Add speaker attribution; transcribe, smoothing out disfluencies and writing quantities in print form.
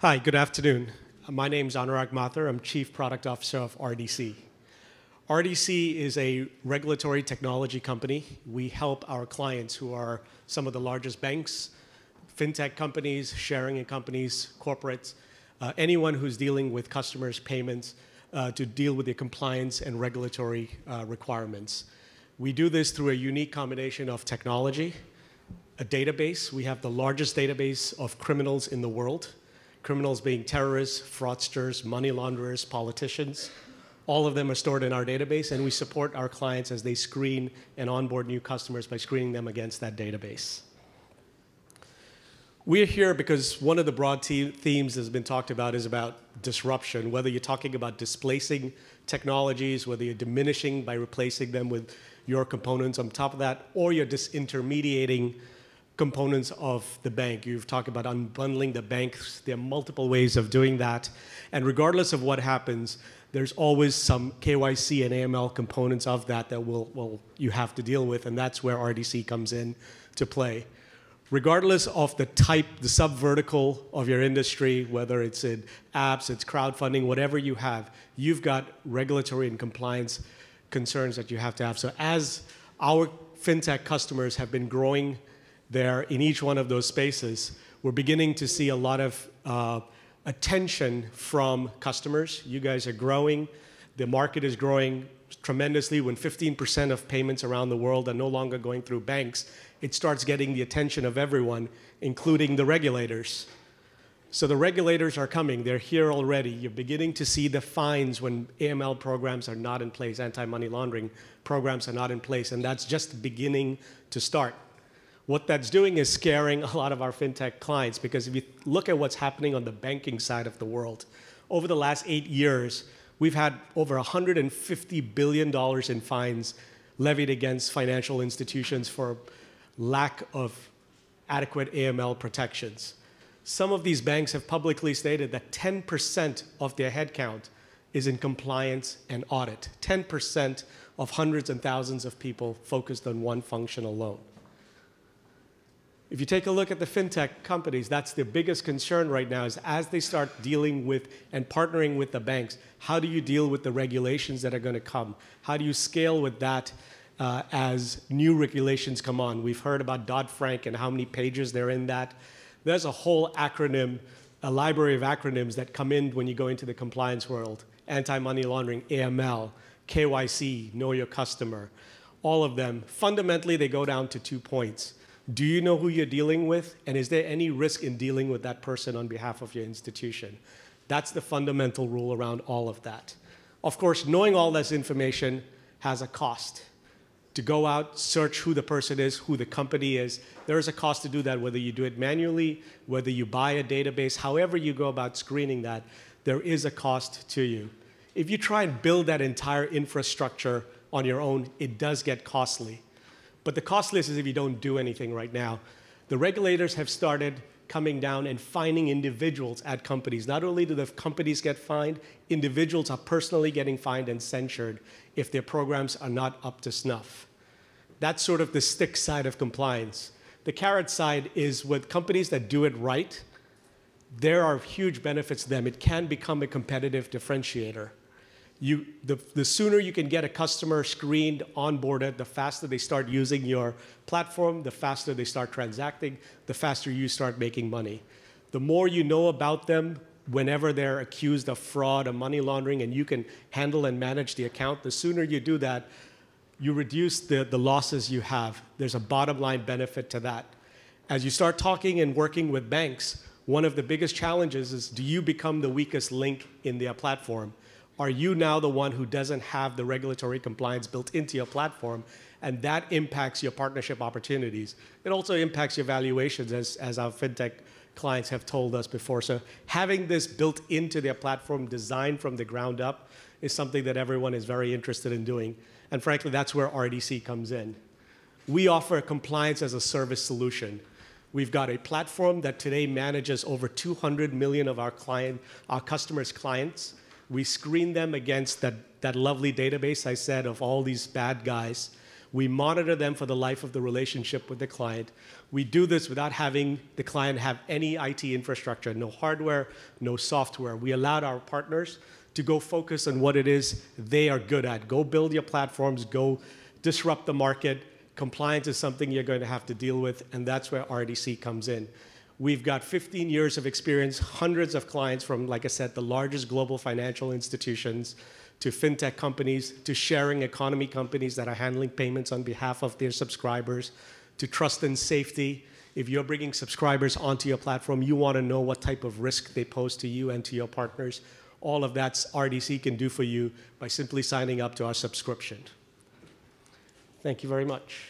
Speaker 1: Hi, good afternoon. My name is Anurag Mathur. I'm Chief Product Officer of RDC. RDC is a regulatory technology company. We help our clients who are some of the largest banks, fintech companies, sharing companies, corporates, anyone who's dealing with customers' payments to deal with the compliance and regulatory requirements. We do this through a unique combination of technology, a database. We have the largest database of criminals in the world. Criminals being terrorists, fraudsters, money launderers, politicians. All of them are stored in our database, and we support our clients as they screen and onboard new customers by screening them against that database. We're here because one of the broad themes that's been talked about is about disruption, whether you're talking about displacing technologies, whether you're diminishing by replacing them with your components on top of that, or you're disintermediating components of the bank. You've talked about unbundling the banks. There are multiple ways of doing that. And regardless of what happens, there's always some KYC and AML components of that that you have to deal with, and that's where RDC comes in to play. Regardless of the type, the sub-vertical of your industry, whether it's in apps, it's crowdfunding, whatever you have, you've got regulatory and compliance concerns that you have to have. So as our fintech customers have been growing there in each one of those spaces, we're beginning to see a lot of attention from customers. You guys are growing. The market is growing tremendously. When 15% of payments around the world are no longer going through banks, it starts getting the attention of everyone, including the regulators. So the regulators are coming. They're here already. You're beginning to see the fines when AML programs are not in place, anti-money laundering programs are not in place, and that's just beginning to start. What that's doing is scaring a lot of our fintech clients, because if you look at what's happening on the banking side of the world, over the last 8 years, we've had over $150 billion in fines levied against financial institutions for lack of adequate AML protections. Some of these banks have publicly stated that 10% of their headcount is in compliance and audit. 10% of hundreds and thousands of people focused on one function alone. If you take a look at the fintech companies, that's their biggest concern right now, is as they start dealing with and partnering with the banks, how do you deal with the regulations that are going to come? How do you scale with that as new regulations come on? We've heard about Dodd-Frank and how many pages they're in that. There's a whole acronym, a library of acronyms that come in when you go into the compliance world. Anti-money laundering, AML, KYC, know your customer. All of them, fundamentally, they go down to 2 points. Do you know who you're dealing with? And is there any risk in dealing with that person on behalf of your institution? That's the fundamental rule around all of that. Of course, knowing all this information has a cost. To go out, search who the person is, who the company is, there is a cost to do that, whether you do it manually, whether you buy a database, however you go about screening that, there is a cost to you. If you try and build that entire infrastructure on your own, it does get costly. But the costliest is if you don't do anything right now. The regulators have started coming down and fining individuals at companies. Not only do the companies get fined, individuals are personally getting fined and censured if their programs are not up to snuff. That's sort of the stick side of compliance. The carrot side is with companies that do it right, there are huge benefits to them. It can become a competitive differentiator. The sooner you can get a customer screened, onboarded, the faster they start using your platform, the faster they start transacting, the faster you start making money. The more you know about them whenever they're accused of fraud or money laundering and you can handle and manage the account, the sooner you do that, you reduce the losses you have. There's a bottom line benefit to that. As you start talking and working with banks, one of the biggest challenges is, do you become the weakest link in their platform? Are you now the one who doesn't have the regulatory compliance built into your platform? And that impacts your partnership opportunities. It also impacts your valuations, as our fintech clients have told us before. So having this built into their platform, designed from the ground up, is something that everyone is very interested in doing. And frankly, that's where RDC comes in. We offer a compliance as a service solution. We've got a platform that today manages over 200 million of our customers' clients. We screen them against that lovely database I said of all these bad guys. We monitor them for the life of the relationship with the client. We do this without having the client have any IT infrastructure, no hardware, no software. We allowed our partners to go focus on what it is they are good at. Go build your platforms, go disrupt the market. Compliance is something you're going to have to deal with, and that's where RDC comes in. We've got 15 years of experience, hundreds of clients from, like I said, the largest global financial institutions to fintech companies, to sharing economy companies that are handling payments on behalf of their subscribers, to trust and safety. If you're bringing subscribers onto your platform, you want to know what type of risk they pose to you and to your partners. All of that RDC can do for you by simply signing up to our subscription. Thank you very much.